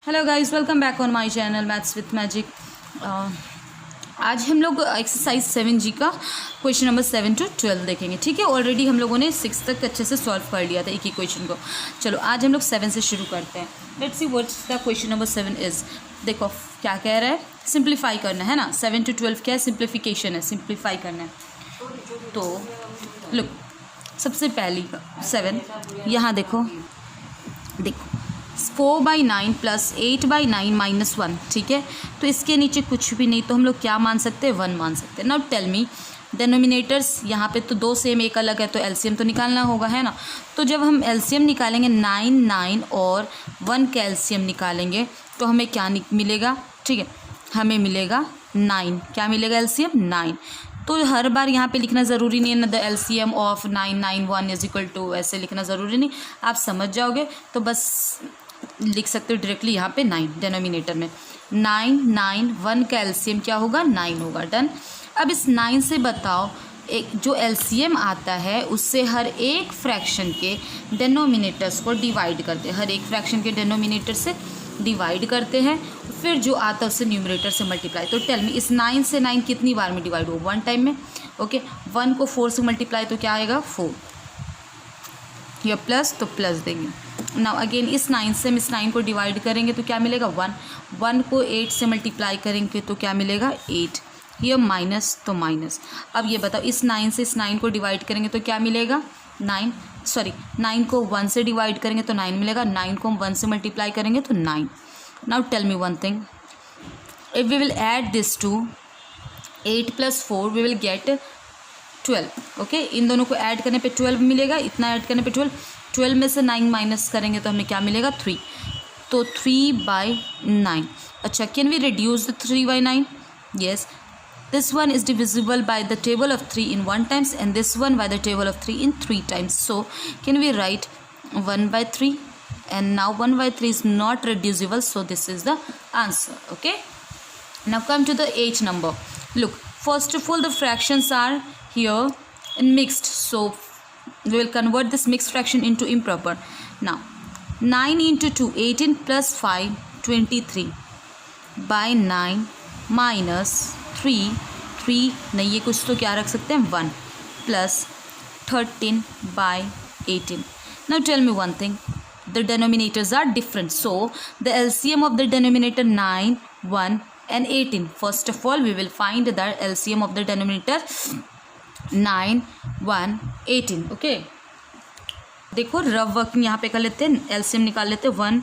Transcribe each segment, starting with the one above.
Hello guys, welcome back on my channel maths with magic. आज हम लोग exercise 7G का क्वेश्चन नंबर 7 to 12 देखेंगे। ठीक है, ऑलरेडी हम लोगों ने 6 तक अच्छे से सॉल्व कर लिया था एक ही क्वेश्चन को। चलो आज हम लोग 7 से शुरू करते हैं। Let's see what's the question number 7 is. देखो क्या कह रहा है, सिंप्लीफाई करना है ना। 7 to 12 क्या है, सिंप्लीफिकेशन है, सिंप्लीफाई करना है। तो लुक, सबसे पहली 7 यहाँ देखो 4/9 प्लस 8/9 माइनस 1। ठीक है, तो इसके नीचे कुछ भी नहीं, तो हम लोग क्या मान सकते हैं, 1 मान सकते हैं। नाउ टेल मी डेनोमिनेटर्स, यहाँ पे तो 2 सेम एक अलग है, तो एलसीएम तो निकालना होगा, है ना। तो जब हम एलसीएम निकालेंगे 9 और 1 का एलसीएम निकालेंगे तो हमें क्या मिलेगा। ठीक है, हमें मिलेगा 9। क्या मिलेगा, एलसीएम 9। तो हर बार यहाँ पे लिखना ज़रूरी नहीं है ना, the LCM of 9 9 1 is equal to, ऐसे लिखना ज़रूरी नहीं, आप समझ जाओगे तो बस लिख सकते हो डायरेक्टली यहाँ पे 9 डेनोमिनेटर में। 9 9 1 का एलसीएम क्या होगा, 9 होगा। डन। अब इस 9 से बताओ, एक जो एलसीएम आता है उससे हर एक फ्रैक्शन के डेनोमिनेटर्स को डिवाइड करते हैं, हर एक फ्रैक्शन के डेनोमिनेटर से डिवाइड करते हैं, फिर जो आता है उससे न्यूमरेटर से मल्टीप्लाई। तो टेल मी, इस 9 से 9 कितनी बार में डिवाइड हो, 1 टाइम में। ओके, 1 को 4 से मल्टीप्लाई तो क्या आएगा, 4। या प्लस तो प्लस देंगे। नाउ अगेन इस 9 से हम इस 9 को डिवाइड करेंगे तो क्या मिलेगा, 1। 1 को 8 से मल्टीप्लाई करेंगे तो क्या मिलेगा, 8। ये माइनस तो माइनस। अब ये बताओ, इस 9 से इस 9 को डिवाइड करेंगे तो क्या मिलेगा, 9 को 1 से डिवाइड करेंगे तो 9 मिलेगा, 9 को हम 1 से मल्टीप्लाई करेंगे तो 9। Now tell me one thing, if we will add this to 8 + 4 we will get 12। Okay, इन दोनों को ऐड करने पे 12 मिलेगा, इतना ऐड करने पे 12 में से 9 माइनस करेंगे तो हमें क्या मिलेगा, 3। तो 3/9। अच्छा, can we reduce the 3/9? Yes, this one is divisible by the table of 3 in 1 times and this one by the table of 3 in 3 times. So can we write 1/3? And now 1/3 is not reducible, so this is the answer. Okay, now come to the 8 number. Look, first of all the fractions are here in mixed, so we will convert this mixed fraction into improper. Now 9 into 2 18 plus 5 23 by 9 minus 3 नहीं, ये कुछ तो क्या रख सकते हैं, 1 plus 13 by 18. Now tell me one thing, the denominators are different, so the LCM of the denominator 9 1 and 18. First of all we will find the LCM of the denominator 9 1 18. Okay, देखो rough work यहाँ पे कर लेते हैं, LCM निकाल लेते हैं 1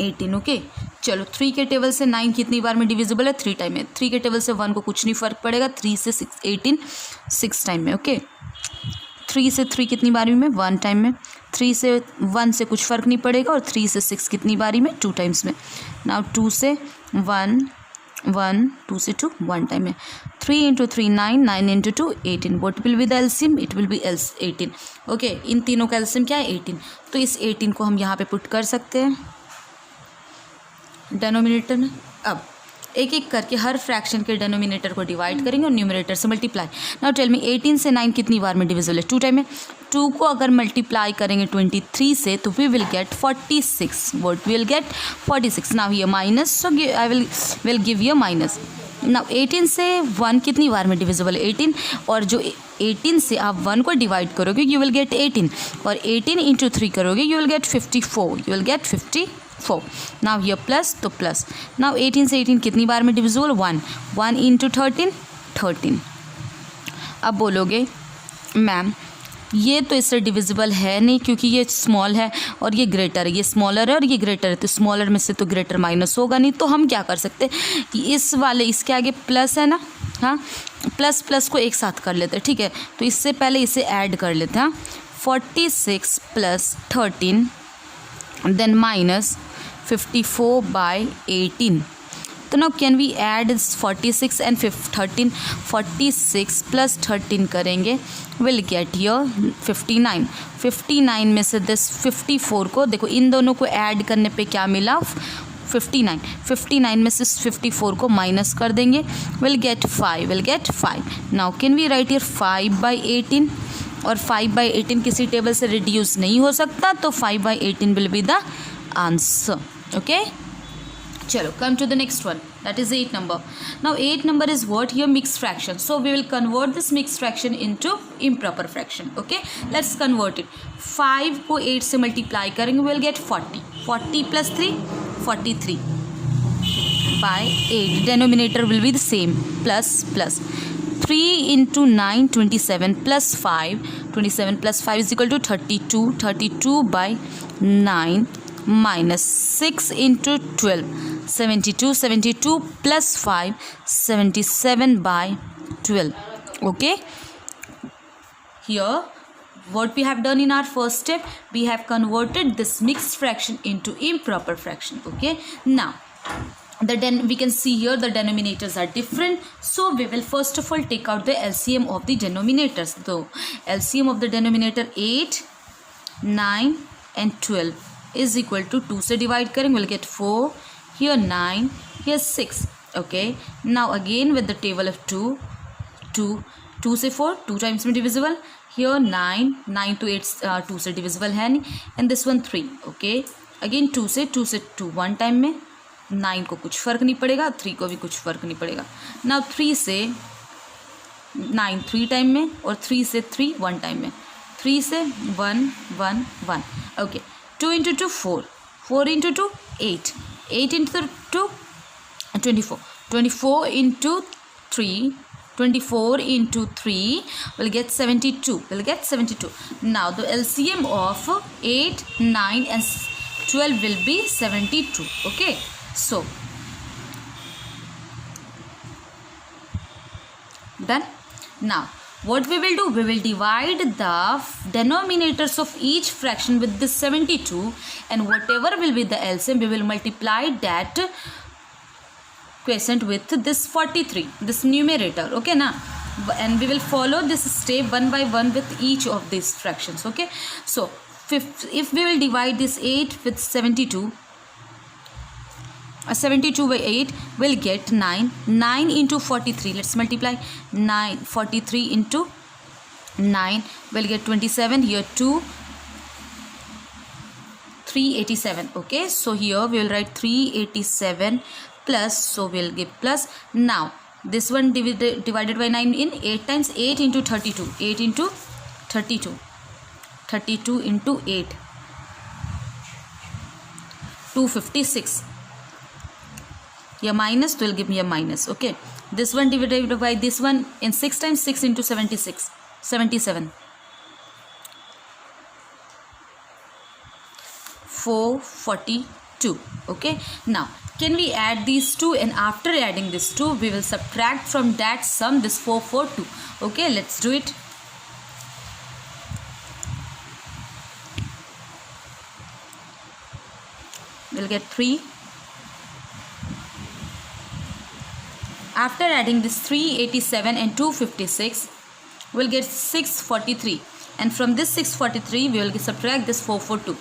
18. Okay, चलो 3 के टेबल से 9 कितनी बार में डिविजिबल है, 3 टाइम में। 3 के टेबल से 1 को कुछ नहीं फ़र्क पड़ेगा, 3 से 6 18 6 टाइम में। ओके, 3 से 3 कितनी बारी में, 1 टाइम में। 3 से 1 से कुछ फ़र्क नहीं पड़ेगा, और 3 से 6 कितनी बारी में, 2 टाइम्स में। नाउ 2 से 1 1 2 से 2 1 टाइम में। 3 into 3 9 9 into 2 18. What will be the LCM? It will be 18. Okay, इन तीनों का LCM क्या है, 18। तो इस 18 को हम यहाँ पे पुट कर सकते हैं डेनोमिनेटर में। अब एक एक करके हर फ्रैक्शन के डेनोमिनेटर को डिवाइड करेंगे और न्यूमरेटर से मल्टीप्लाई। नाउ टेल मी, 18 से 9 कितनी बार में डिविजिबल है, 2 टाइम में। 2 को अगर मल्टीप्लाई करेंगे 23 से तो we will get 46। What we will get, 46। Now ये minus, so I will give you minus. Now 18 से 1 कितनी बार में डिविजिबल है, 18। और जो 18 से आप 1 को डिवाइड करोगे यू विल गेट 18, और 18 into 3 करोगे you will get 54। You will get 54। Now ये प्लस तो प्लस। नाउ 18 से 18 कितनी बार में डिविजिबल, 1 into 13 13। अब बोलोगे मैम ये तो इससे डिविजिबल है नहीं, क्योंकि ये स्मॉल है और ये ग्रेटर है, ये स्मॉलर है और ये ग्रेटर है, तो स्मॉलर में से तो ग्रेटर माइनस होगा नहीं। तो हम क्या कर सकते हैं कि इस वाले इसके आगे प्लस है ना, हाँ, प्लस प्लस को एक साथ कर लेते हैं। ठीक है, तो इससे पहले इसे ऐड कर लेते हैं। 46 + 13 देन माइनस 54 by 18. तो now can we add 46 and 13? 46 + 13 करेंगे विल गेट योर 59। 59 में से दिस 54 को देखो, इन दोनों को ऐड करने पे क्या मिला, 59। 59 में से 54 को माइनस कर देंगे, will get 5। Now can we write here 5/18, और 5/18 किसी टेबल से रिड्यूस नहीं हो सकता, तो 5/18 will be the answer. Okay, chalo, come to the next one, that is 8 number. Now 8 number is what? Here mixed fraction. So we will convert this mixed fraction into improper fraction. Okay, let's convert it. 5 को 8 से multiply करेंगे, we will get 40. 40 plus 3, 43 by 8. Denominator will be the same, plus plus. 3 into 9, 27 plus 5. 27 plus 5 is equal to 32. 32 by 9 minus 6 into 12. 72. 72 plus 5. 77 by 12. Okay. Here, what we have done in our first step, we have converted this mixed fraction into improper fraction. Okay. Now, we can see here the denominators are different, so we will first of all take out the LCM of the denominators. So LCM of the denominator 8, 9 and 12 is equal to 2 से divide करेंगे, we'll get 4, here 9, here 6. Okay, now again with the table of 2 से 4, 2 times में divisible. Here 9 to 8 2 से divisible है नहीं, and this one 3. Okay, again 2 से 2 one time में. 9 को कुछ फ़र्क नहीं पड़ेगा, 3 को भी कुछ फ़र्क नहीं पड़ेगा. नाउ 3 से 9 3 टाइम में और 3 से 3 1 टाइम में. 3 से 1 1 1. Okay, 2 into 2 4, 4 into 2 8, 8 into 2 24, 24 into 3, 24 into 3 will get 72. Now the LCM of 8, 9 and 12 will be 72. Okay. So, done. Now, what we will do? We will divide the denominators of each fraction with this 72, and whatever will be the LCM, we will multiply that quotient with this 43, this numerator. Okay, na? And we will follow this step one by one with each of these fractions. Okay, so if we will divide this 8 with 72, 72 by 8 will get 9. 9 into 43. Let's multiply. 9, 43 into 9 will get 27. Here 2, 387. Okay, so here we will write 387 plus. So we will give plus. Now this one divided by 9 in 8 times. 8 into 32. 8 into 32. 32 into 8. 256. Here minus, will give me a minus. Okay, this one divided by this one in 6 times. 6 into 76, 77. 442. Okay, now can we add these two, and after adding these two we will subtract from that sum this 442. Okay, let's do it. We'll get 3. After adding this 387 and 256, we'll get 643, and from this 643 we will subtract this 442.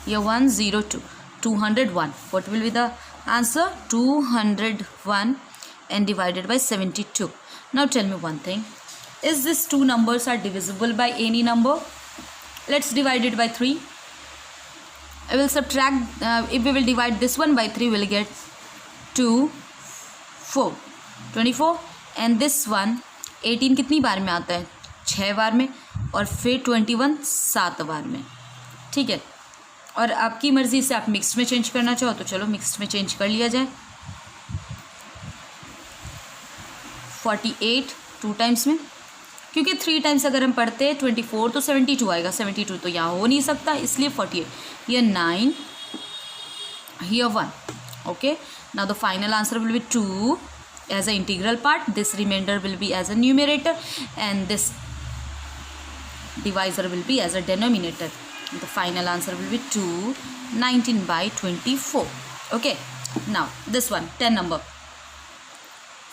Here 102, 201. What will be the answer? 201 and divided by 72. Now tell me one thing, is this two numbers are divisible by any number? Let's divide it by 3. I will subtract, if we will divide this one by 3, we will get 2, 4, 24, and this one 18 कितनी बार में आता है? 6 बार में, और फिर 21 7 बार में. ठीक है, और आपकी मर्ज़ी से आप मिक्स्ड में चेंज करना चाहो तो चलो मिक्स्ड में चेंज कर लिया जाए. 48 2 टाइम्स में, क्योंकि 3 टाइम्स अगर हम पढ़ते हैं 24 तो 72 आएगा. 72 तो यहाँ हो नहीं सकता, इसलिए 48. here 9, here 1. Okay, now the final answer will be 2 as an integral part. This remainder will be as a numerator, and this divisor will be as a denominator. The final answer will be 2, 19 by 24. Okay, now this one 10 number.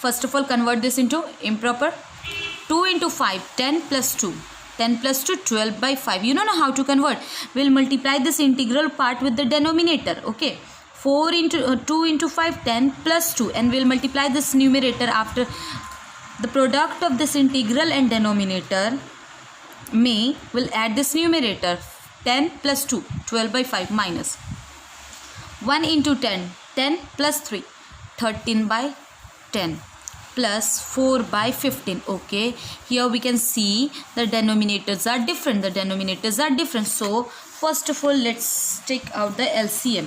First of all, convert this into improper. 2 into 5, 10 plus 2. 10 plus 2, 12 by 5. You don't know how to convert. We'll multiply this integral part with the denominator. Okay, 4 into 2 into 5, 10 plus 2, and we'll multiply this numerator after the product of this integral and denominator. Will add this numerator. 10 + 2 12/5 minus 1 into 10 10 + 3 13/10 plus 4/15. Okay, here we can see the denominators are different. So first of all, let's take out the LCM.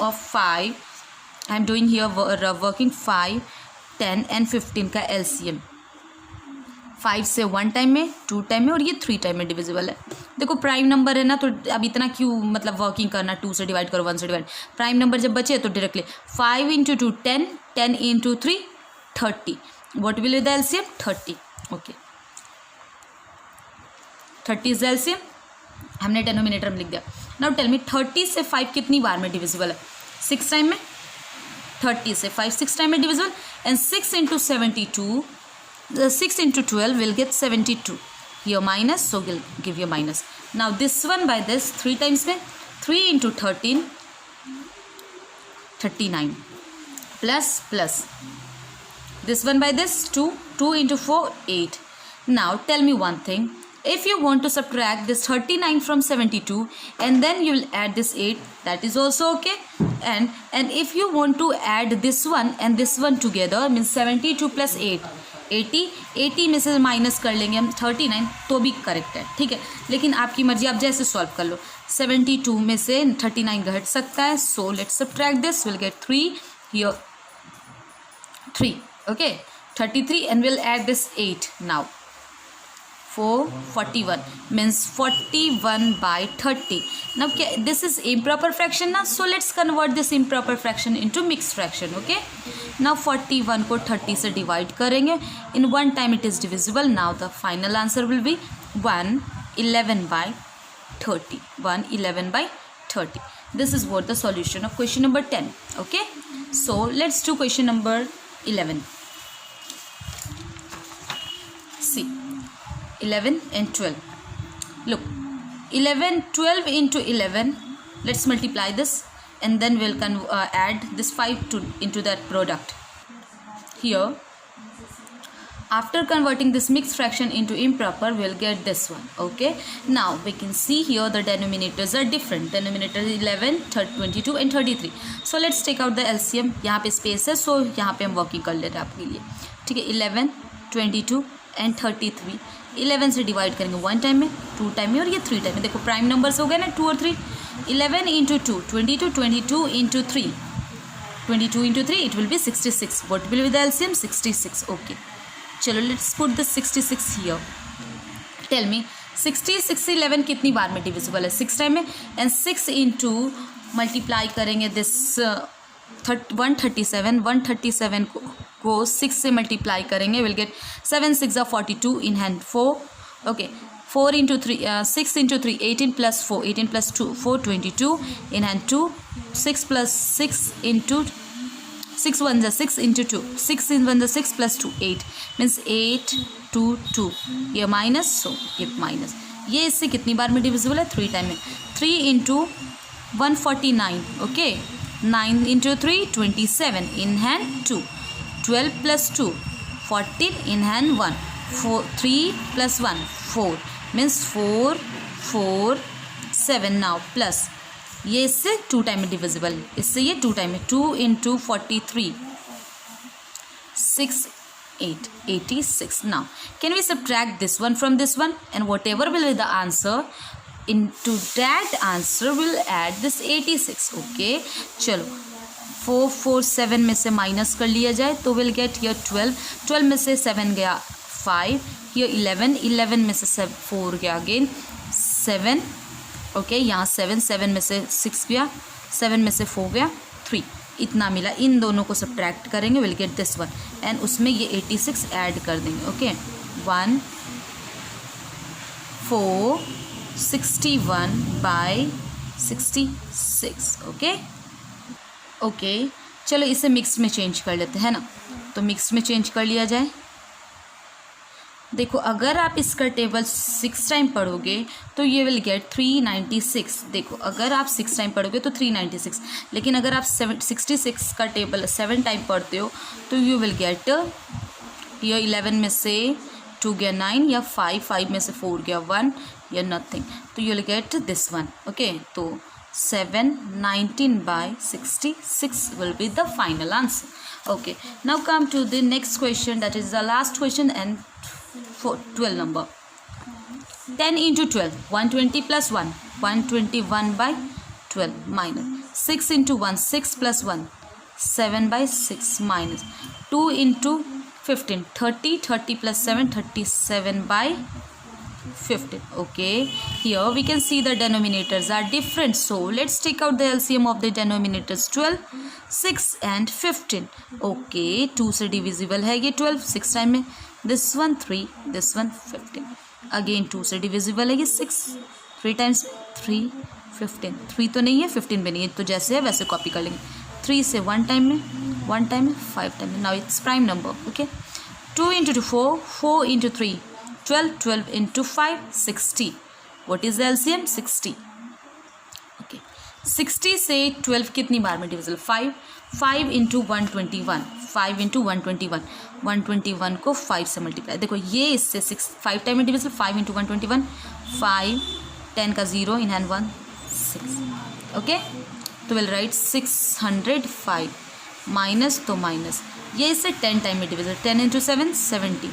Of 5. I am doing here working 5, 10 and 15 का LCM. 5 से 1 time में, 2 time में और ये 3 time में divisible है. देखो prime number है ना, तो अब इतना क्यों मतलब वर्किंग करना, 2 से डिवाइड करो, 1 से डिवाइड. प्राइम नंबर जब बचे तो directly 5 × 2 10, 10 × 3 30. What will be the LCM? 30. Okay, 30 is the LCM. हमने डेनोमिनेटर में लिख दिया. नाउ टेल मी 30 से 5 कितनी बार में डिविजिबल है? 6 टाइम में. 30 से 5 6 टाइम में divisible. And 6 × 72, 6 × 12 will get 72. Here minus, so we'll give you minus. Now this one by this 3 times में 3 × 13 39 plus this one by this 2 × 4 8. Now tell me one thing. If you want to subtract this 39 from 72 and then you will add this 8, that is also okay. And if you want to add this one and this one together, means 72 plus 8 80 में से minus कर लेंगे हम 39, तो भी correct है. ठीक है, लेकिन आपकी मर्जी, आप जैसे सॉल्व कर लो. 72 में से 39 घट सकता है. So let's subtract this. Will get 3 here, 3. Okay, 33 and we'll add this 8 now. 41 means 41/30. Now this is improper fraction now, so let's convert this improper fraction into mixed fraction. Okay, now 41 को 30 से divide करेंगे. In one time it is divisible. Now the final answer will be 111/30. 111/30. This is what the solution of question number 10. Okay, so let's do question number 11. See, 11 and 12. Look, 12 into 11. Let's multiply this and then we'll add this 5 into that product. Here, after converting this mixed fraction into improper, we'll get this one. Okay, now we can see here the denominators are different. Denominator 11, 22 and 33. So let's take out the LCM. यहाँ पे space है, so यहाँ पे हम working कर ले रहे हैं आपके लिए. ठीक है, 11, 22 and 33. 11 से डिवाइड करेंगे 1 टाइम में, 2 टाइम में और ये 3 टाइम में. देखो प्राइम नंबर्स हो गए ना, 2 और 3. 11 × 2 22, 22 × 3 22 × 3 it will be 66. What will be the LCM? 66. Okay, चलो let's put this 66 here. Tell me 66 11 कितनी बार में डिविजिबल है? 6 टाइम में. एंड 6 × मल्टीप्लाई करेंगे दिस 137 को 6 से मल्टीप्लाई करेंगे. Will get 7 6 42 in hand 4. Okay, 4 × 3 6 × 3 18 + 4 18 + 2 4 22 in hand 2. 6 + 6 × 6 1 × 6 × 2 6 × 1 = 6 + 2 8 means 8 2 2. ये माइनस, सो ये माइनस. ये इससे कितनी बार में डिविजिबल है? 3 टाइम में. 3 × 149. Okay, 9 × 3 27 in hand 2. 12 + 2 14 in hand 1. 3 + 1 4 means 4 4 7. Now plus ये इससे 2 टाइम में डिविजिबल, इससे ये 2 टाइम में. 2 × 43 6 8 86. Now can we subtract this one from this one, and whatever will be the answer, into that answer we'll add this 86. Okay, चलो 4 4 7 में से minus कर लिया जाए तो विल गेट हियर 12. 12 में से 7 गया 5. हियर 11 11 में से 4 गया अगेन 7. ओके, यहाँ 7 में से 6 गया, 7 में से 4 गया 3. इतना मिला. इन दोनों को सब्ट्रैक्ट करेंगे, will get this one. And उसमें ये 86 ऐड कर देंगे. ओके, 1 4 61/66. ओके ओके, चलो इसे मिक्स में चेंज कर लेते हैं ना. तो मिक्स में चेंज कर लिया जाए. देखो अगर आप इसका टेबल 6 टाइम पढ़ोगे तो ये विल गेट 396. देखो अगर आप 6 टाइम पढ़ोगे तो 396, लेकिन अगर आप 66 का टेबल 7 टाइम पढ़ते हो तो यू विल गेट ये 11 में से 2 गया 9 या 5 में से 4 गया 1 या नथिंग, तो you will get this one. Okay, तो 719/66 will be the final answer. Okay, now come to the next question, that is the last question and for 12 number. 10 into 12, 120 plus 1, 121/12 minus 6 into 1, 6 plus 1, 7/6 minus 2 into 15, 30, 30 plus 7, 37/15. Okay, here we can see the denominators are different, so let's take out the LCM of the denominators. 12, 6 and 15. Okay, 2 से divisible है ये 12, 6 time में, this one 3, this one 15. Again 2 से divisible है ये 6, 3 times 3, 15. 3 तो नहीं है, 15 भी नहीं है, तो जैसे है वैसे कॉपी कर लेंगे. 3 से 1 टाइम में, 1 टाइम में, 5 टाइम में. Now its prime number. Okay, 2 into 2 4, 4 into 3 12, 12 into 5 60. What is the LCM? 60. Okay, 60 से 12 कितनी बार में डिविजिबल? 5. 5 into 121, 5 into 121, 121 को 5 से मल्टीप्लाई. देखो ये इससे 5 टाइम में डिविजिबल. 5 into 121, 5, 10 का 0 इन हैंड 1, 6. ओके, तो विल राइट 605 माइनस, तो माइनस ये इससे 10 टाइम में डिविजिबल. 10 into 7 70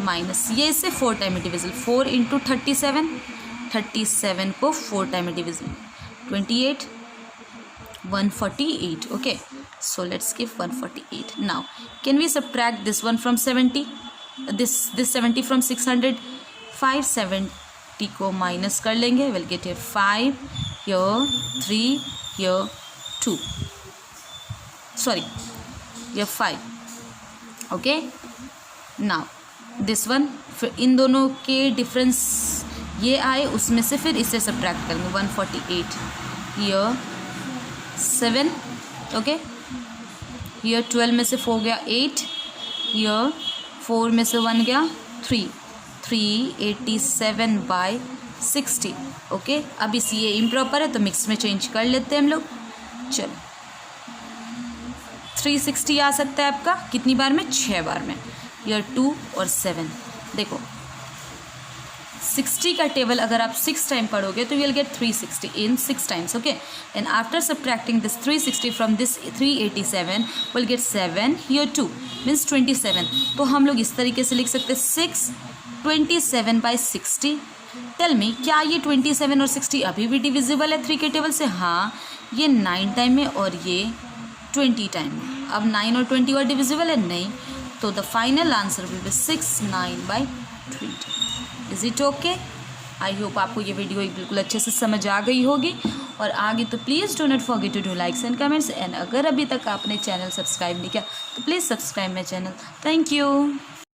माइनस ये इससे 4 टाइम में डिविजिबल. 4 into 37, 37 को 4 टाइम में divisible. 28, 148. Okay, so let's give 148. Now can we subtract this one from 70, this 70 from 600? 570 को माइनस कर लेंगे. we'll get here 5, here 3, here 2, sorry, here 5. okay, now this one, फिर इन दोनों के डिफरेंस ये आए, उसमें से फिर इसे सब्ट्रैक्ट करेंगे. 148, here 7. ओके, हियर 12 में से 4 गया 8, हियर 4 में से 1 गया 3, 387/60. ओके, अब इस ये इम्प्रॉपर है तो मिक्स में चेंज कर लेते हैं हम लोग. चलो, 360 आ सकता है आपका कितनी बार में? 6 बार में. हियर 2 और 7. देखो 60 का टेबल अगर आप 6 टाइम पढ़ोगे तो you will get 360 in 6 times. Okay, and after subtracting this 360 from this 387 will get 7, here 2 means 27. तो हम लोग इस तरीके से लिख सकते हैं 6 27/60. टेल मी, क्या ये 27 और 60 अभी भी डिविजिबल है 3 के टेबल से? हाँ, ये 9 टाइम में और ये 20 टाइम में. अब 9 और 20 और डिविजिबल है? नहीं. तो the final answer will be 69/20. Is it okay? I hope आपको ये वीडियो बिल्कुल अच्छे से समझ आ गई होगी. और आगे तो please do not forget to do likes and comments. And अगर अभी तक आपने चैनल सब्सक्राइब नहीं किया तो please subscribe my channel. Thank you.